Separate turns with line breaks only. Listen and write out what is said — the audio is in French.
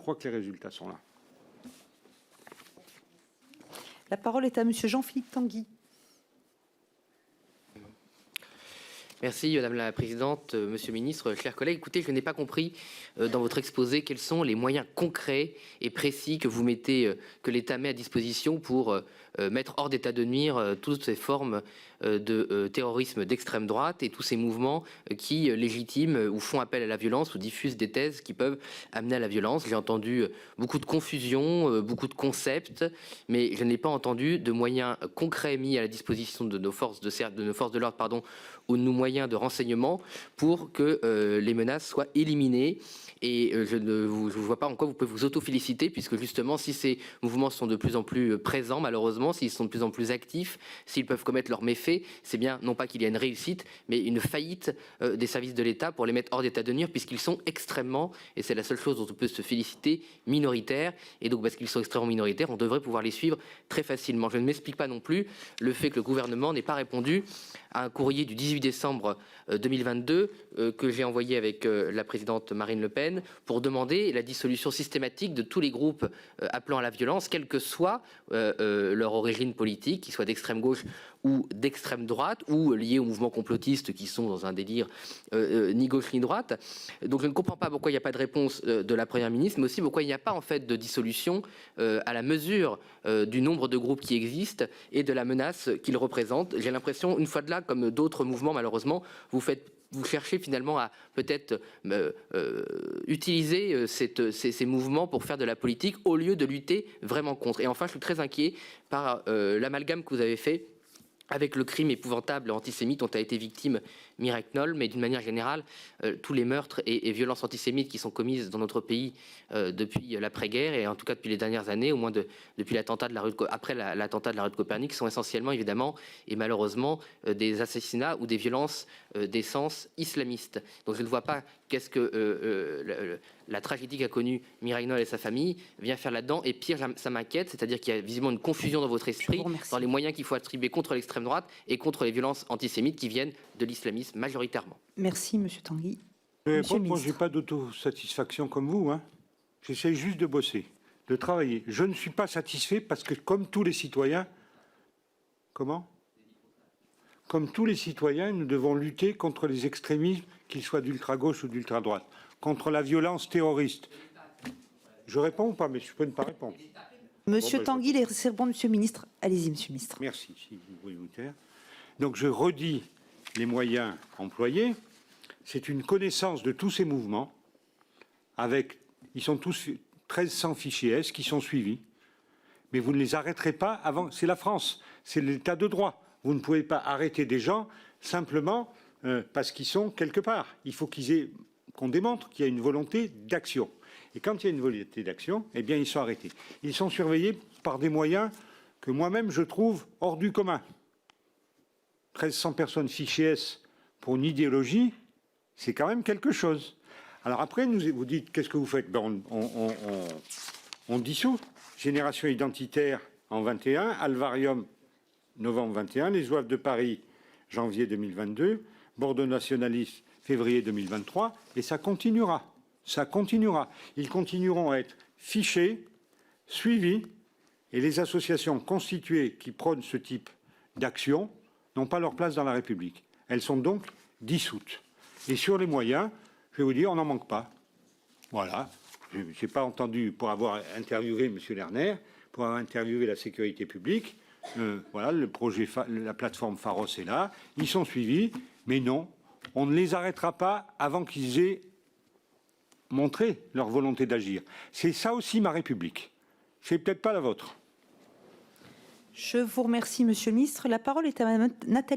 crois que les résultats sont là.
La parole est à Monsieur Jean-Philippe Tanguy.
Merci Madame la Présidente, Monsieur le Ministre, chers collègues. Écoutez, je n'ai pas compris dans votre exposé quels sont les moyens concrets et précis que vous mettez, que l'État met à disposition pour mettre hors d'état de nuire toutes ces formes de terrorisme d'extrême droite et tous ces mouvements qui légitiment ou font appel à la violence ou diffusent des thèses qui peuvent amener à la violence. J'ai entendu beaucoup de confusion, beaucoup de concepts, mais je n'ai pas entendu de moyens concrets mis à la disposition de nos forces de l'ordre, pardon, ou de nos moyens de renseignement pour que les menaces soient éliminées. Et je ne vois pas en quoi vous pouvez vous auto-féliciter, puisque justement, si ces mouvements sont de plus en plus présents, malheureusement, s'ils sont de plus en plus actifs, s'ils peuvent commettre leurs méfaits, c'est bien non pas qu'il y a une réussite, mais une faillite des services de l'État pour les mettre hors d'état de nuire, puisqu'ils sont extrêmement, et c'est la seule chose dont on peut se féliciter, minoritaires. Et donc, parce qu'ils sont extrêmement minoritaires, on devrait pouvoir les suivre très facilement. Je ne m'explique pas non plus le fait que le gouvernement n'ait pas répondu à un courrier du 18 décembre 2022 que j'ai envoyé avec la présidente Marine Le Pen pour demander la dissolution systématique de tous les groupes appelant à la violence, quelle que soit leur origine politique, qu'ils soient d'extrême gauche ou d'extrême droite, ou liés aux mouvements complotistes qui sont dans un délire ni gauche ni droite. Donc je ne comprends pas pourquoi il n'y a pas de réponse de la Première ministre, mais aussi pourquoi il n'y a pas en fait de dissolution à la mesure du nombre de groupes qui existent et de la menace qu'ils représentent. J'ai l'impression, une fois de là, comme d'autres mouvements malheureusement, vous cherchez finalement à peut-être utiliser ces mouvements pour faire de la politique au lieu de lutter vraiment contre. Et enfin, je suis très inquiet par l'amalgame que vous avez fait avec le crime épouvantable antisémite dont a été victime Mireille Knoll, mais d'une manière générale, tous les meurtres et violences antisémites qui sont commises dans notre pays depuis l'après-guerre, et en tout cas depuis les dernières années, au moins depuis l'attentat de la rue après l'attentat de la rue de Copernic, sont essentiellement évidemment et malheureusement des assassinats ou des violences d'essence islamiste. Donc je ne vois pas qu'est-ce que la tragédie qu'a connue Mireille Knoll et sa famille vient faire là-dedans. Et pire, ça m'inquiète, c'est-à-dire qu'il y a visiblement une confusion dans votre esprit dans les moyens qu'il faut attribuer contre l'extrême droite et contre les violences antisémites qui viennent de l'islamisme majoritairement.
Merci, Monsieur Tanguy.
Moi, je n'ai pas d'autosatisfaction comme vous. Hein. J'essaie juste de bosser, de travailler. Je ne suis pas satisfait parce que, comme tous les citoyens, comme tous les citoyens, nous devons lutter contre les extrémismes, qu'ils soient d'ultra-gauche ou d'ultra-droite, contre la violence terroriste. Je réponds ou pas? Mais je peux ne pas répondre.
Monsieur Tanguy, c'est bon, Monsieur le Ministre. Allez-y, Monsieur le Ministre.
Merci, si vous pouvez vous taire. Donc, je redis les moyens employés. C'est une connaissance de tous ces mouvements. Ils sont tous 1300 fichiers S qui sont suivis. Mais vous ne les arrêterez pas avant. C'est la France, c'est l'état de droit. Vous ne pouvez pas arrêter des gens simplement parce qu'ils sont quelque part. Il faut qu'on démontre qu'il y a une volonté d'action. Et quand il y a une volonté d'action, eh bien, ils sont arrêtés. Ils sont surveillés par des moyens que moi-même je trouve hors du commun. 1300 personnes fichées S pour une idéologie, c'est quand même quelque chose. Alors après, vous dites, qu'est-ce que vous faites? Ben, on dissout. Génération identitaire en 21, Alvarium novembre 21, les Zouaves de Paris janvier 2022, Bordeaux nationaliste février 2023, et ça continuera. Ça continuera. Ils continueront à être fichés, suivis, et les associations constituées qui prônent ce type d'action n'ont pas leur place dans la République. Elles sont donc dissoutes. Et sur les moyens, je vais vous dire, on n'en manque pas. Voilà. Je n'ai pas entendu, pour avoir interviewé M. Lerner, pour avoir interviewé la sécurité publique, voilà, le projet, la plateforme Pharos est là, ils sont suivis, mais non, on ne les arrêtera pas avant qu'ils aient montré leur volonté d'agir. C'est ça aussi ma République. C'est peut-être pas la vôtre.
Je vous remercie, Monsieur le Ministre. La parole est à Mme Nathalie.